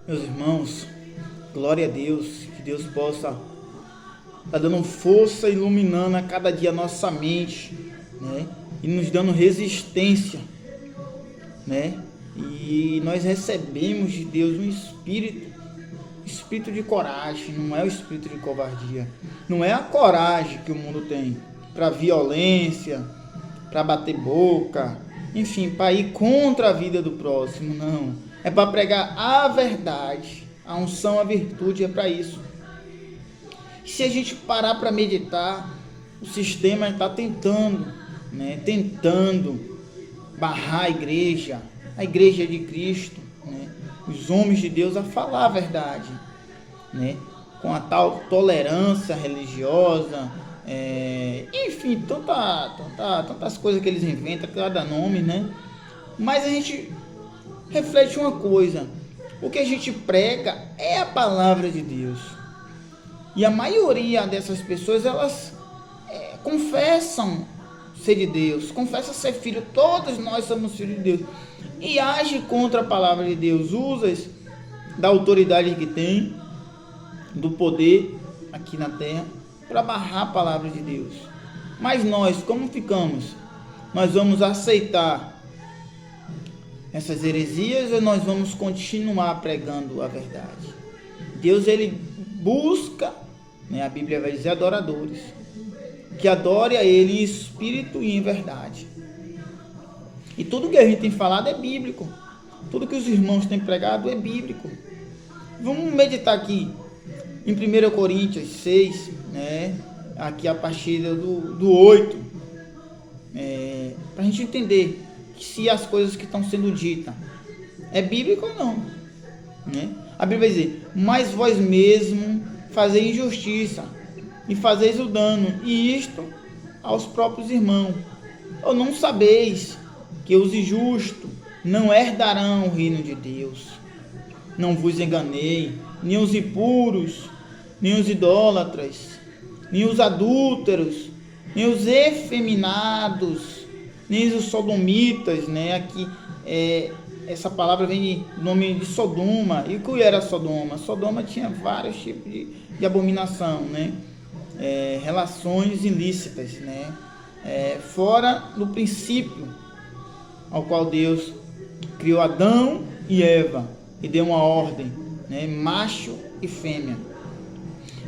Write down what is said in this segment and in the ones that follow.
Meus irmãos, glória a Deus, que Deus possa estar dando força, iluminando a cada dia a nossa mente, né? E nos dando resistência, né? E nós recebemos de Deus um espírito de coragem, não é o espírito de covardia. Não é a coragem que o mundo tem para violência, para bater boca, enfim, para ir contra a vida do próximo, não. É para pregar a verdade, a unção, a virtude é para isso. Se a gente parar para meditar, o sistema está tentando, né? Tentando barrar a igreja de Cristo, né? Os homens de Deus a falar a verdade, né? Com a tal tolerância religiosa, enfim, tantas coisas que eles inventam, cada nome, né? Mas a gente reflete uma coisa: o que a gente prega é a palavra de Deus. E a maioria dessas pessoas, elas confessam ser de Deus, confessam ser filho, todos nós somos filhos de Deus, e age contra a palavra de Deus, usa da autoridade que tem, do poder aqui na terra, para barrar a palavra de Deus. Mas nós, como ficamos? Nós vamos aceitar essas heresias ou nós vamos continuar pregando a verdade? Deus, ele busca, né, a Bíblia vai dizer, adoradores, que adore a ele em espírito e em verdade. E tudo que a gente tem falado é bíblico, tudo que os irmãos têm pregado é bíblico. Vamos meditar aqui em 1 Coríntios 6, né, aqui a partir do 8, para a gente entender se as coisas que estão sendo ditas é bíblico ou não, né? A Bíblia vai dizer: mas vós mesmo fazeis injustiça e fazeis o dano, e isto aos próprios irmãos. Ou não sabeis que os injustos não herdarão o reino de Deus? Não vos enganei, nem os impuros, nem os idólatras, nem os adúlteros, nem os efeminados, nem os sodomitas, né? Aqui essa palavra vem do nome de Sodoma. E o que era Sodoma? Sodoma tinha vários tipos de abominação, né? Relações ilícitas, né? Fora do princípio ao qual Deus criou Adão e Eva e deu uma ordem, né? Macho e fêmea.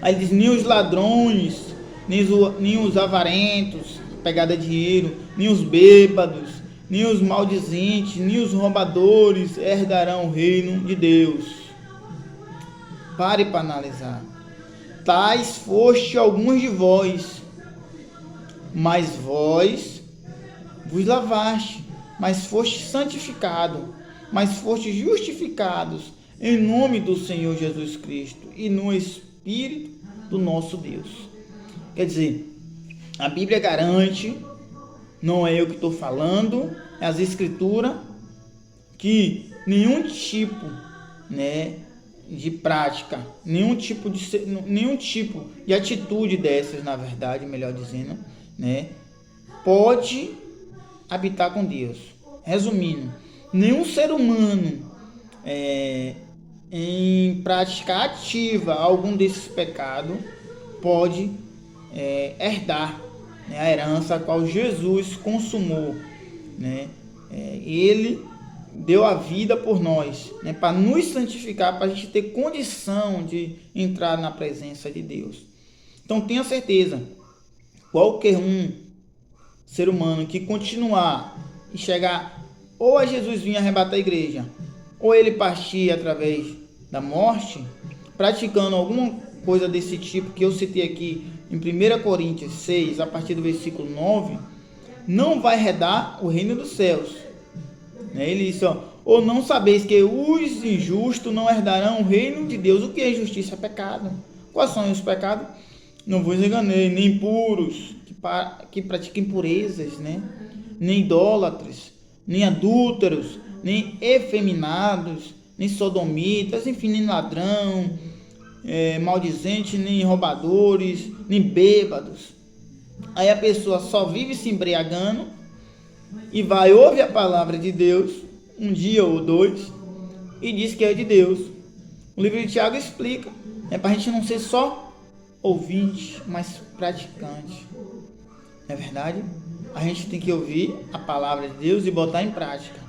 Aí diz: nem os ladrões, nem os avarentos, pegada de dinheiro, nem os bêbados, nem os maldizentes, nem os roubadores herdarão o reino de Deus. Pare para analisar. Tais foste alguns de vós, mas vós vos lavaste, mas foste santificado, mas foste justificados em nome do Senhor Jesus Cristo e no Espírito do nosso Deus. Quer dizer, a Bíblia garante, não é eu que estou falando, é as Escrituras, que nenhum tipo, né, de prática, nenhum tipo de atitude dessas, na verdade, melhor dizendo, né, pode habitar com Deus. Resumindo, nenhum ser humano em prática ativa algum desses pecados pode herdar, né, a herança a qual Jesus consumou, né? Ele deu a vida por nós, né, para nos santificar, para a gente ter condição de entrar na presença de Deus. Então tenha certeza, qualquer um ser humano que continuar e chegar ou a Jesus vir arrebatar a igreja, ou ele partir através da morte, praticando alguma coisa desse tipo que eu citei aqui em 1 Coríntios 6, a partir do versículo 9, não vai herdar o reino dos céus. Ele disse: ou não sabeis que os injustos não herdarão o reino de Deus. O que é injustiça? É pecado. Quais são os pecados? Não vos enganei, nem impuros, que praticam impurezas, né? Nem idólatras, nem adúlteros, nem efeminados, nem sodomitas, enfim, nem ladrão, maldizentes, nem roubadores, nem bêbados. Aí a pessoa só vive se embriagando e vai ouvir a palavra de Deus um dia ou dois e diz que é de Deus. O livro de Tiago explica, para a gente não ser só ouvinte, mas praticante. Não é verdade? A gente tem que ouvir a palavra de Deus e botar em prática.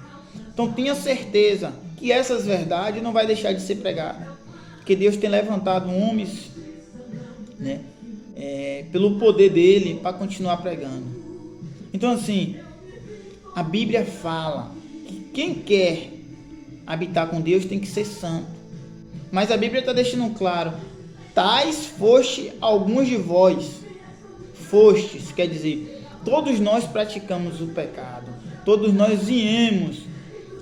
Então tenha certeza que essas verdades não vai deixar de ser pregadas. Porque Deus tem levantado homens, né, pelo poder dele para continuar pregando. Então assim, a Bíblia fala que quem quer habitar com Deus tem que ser santo. Mas a Bíblia está deixando claro: tais foste alguns de vós. Fostes, quer dizer, todos nós praticamos o pecado. Todos nós viemos,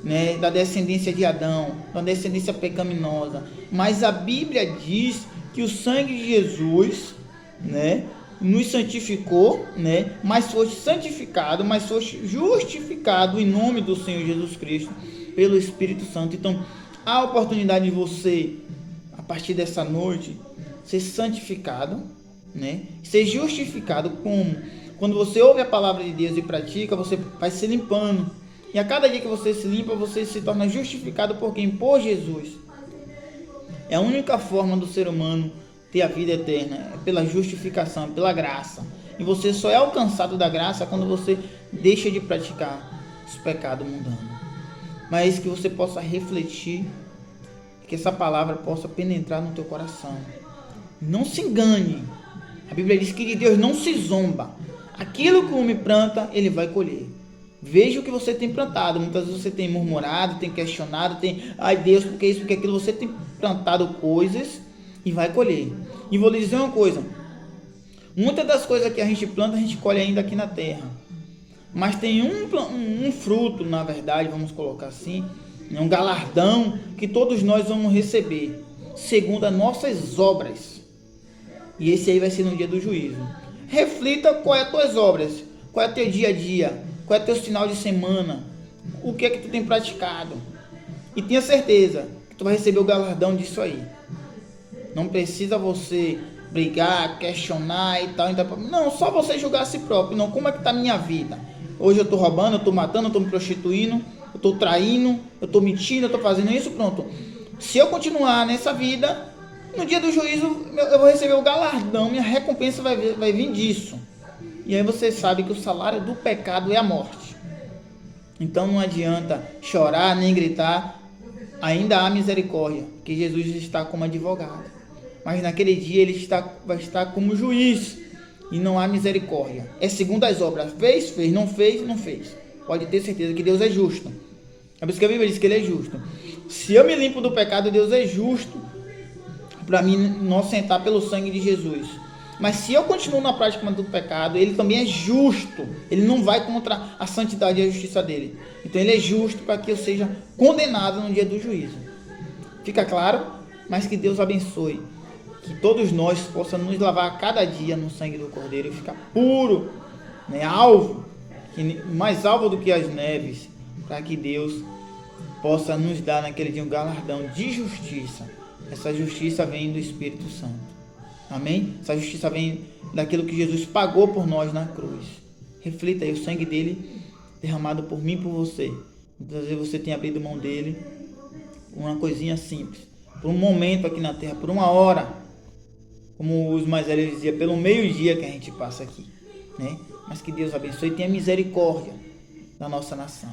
né, da descendência de Adão, da descendência pecaminosa. Mas a Bíblia diz que o sangue de Jesus, né, nos santificou, né, mas foste santificado, mas foste justificado em nome do Senhor Jesus Cristo pelo Espírito Santo. Então, há a oportunidade de você, a partir dessa noite, ser santificado, né? Ser justificado. Como? Quando você ouve a palavra de Deus e pratica, você vai se limpando. E a cada dia que você se limpa, você se torna justificado por quem? Por Jesus. É a única forma do ser humano ter a vida eterna, é pela justificação, pela graça. E você só é alcançado da graça quando você deixa de praticar os pecados mundanos. Mas que você possa refletir, que essa palavra possa penetrar no teu coração. Não se engane. A Bíblia diz que de Deus não se zomba. Aquilo que o homem planta, ele vai colher. Veja o que você tem plantado. Muitas vezes você tem murmurado, tem questionado, ai Deus, porque isso, porque aquilo. Você tem plantado coisas e vai colher. E vou lhe dizer uma coisa: muitas das coisas que a gente planta, a gente colhe ainda aqui na terra. Mas tem um fruto, na verdade, vamos colocar assim, um galardão que todos nós vamos receber, segundo as nossas obras. E esse aí vai ser no dia do juízo. Reflita qual é as tuas obras, qual é o teu dia a dia, qual é o teu final de semana, o que é que tu tem praticado. E tenha certeza que tu vai receber o galardão disso aí. Não precisa você brigar, questionar e tal. Não, só você julgar a si próprio. Não, como é que está a minha vida? Hoje eu estou roubando, eu estou matando, eu estou me prostituindo, eu estou traindo, eu estou mentindo, eu estou fazendo isso, pronto. Se eu continuar nessa vida, no dia do juízo eu vou receber o galardão, minha recompensa vai vir disso. E aí você sabe que o salário do pecado é a morte. Então não adianta chorar nem gritar, ainda há misericórdia, que Jesus está como advogado. Mas naquele dia ele vai estar como juiz e não há misericórdia. É segundo as obras. Fez, não fez, não fez. Pode ter certeza que Deus é justo. É por isso que a Bíblia diz que ele é justo. Se eu me limpo do pecado, Deus é justo para mim inocentar pelo sangue de Jesus. Mas se eu continuo na prática do pecado, ele também é justo. Ele não vai contra a santidade e a justiça dele. Então ele é justo para que eu seja condenado no dia do juízo. Fica claro? Mas que Deus abençoe. Que todos nós possamos nos lavar a cada dia no sangue do Cordeiro e ficar puro, né, alvo, mais alvo do que as neves, para que Deus possa nos dar naquele dia um galardão de justiça. Essa justiça vem do Espírito Santo. Amém? Essa justiça vem daquilo que Jesus pagou por nós na cruz. Reflita aí o sangue dele derramado por mim e por você. Muitas vezes você tem abrido mão dele, uma coisinha simples, por um momento aqui na terra, por uma hora, como os mais velhos diziam, pelo meio-dia que a gente passa aqui, né? Mas que Deus abençoe e tenha misericórdia da nossa nação.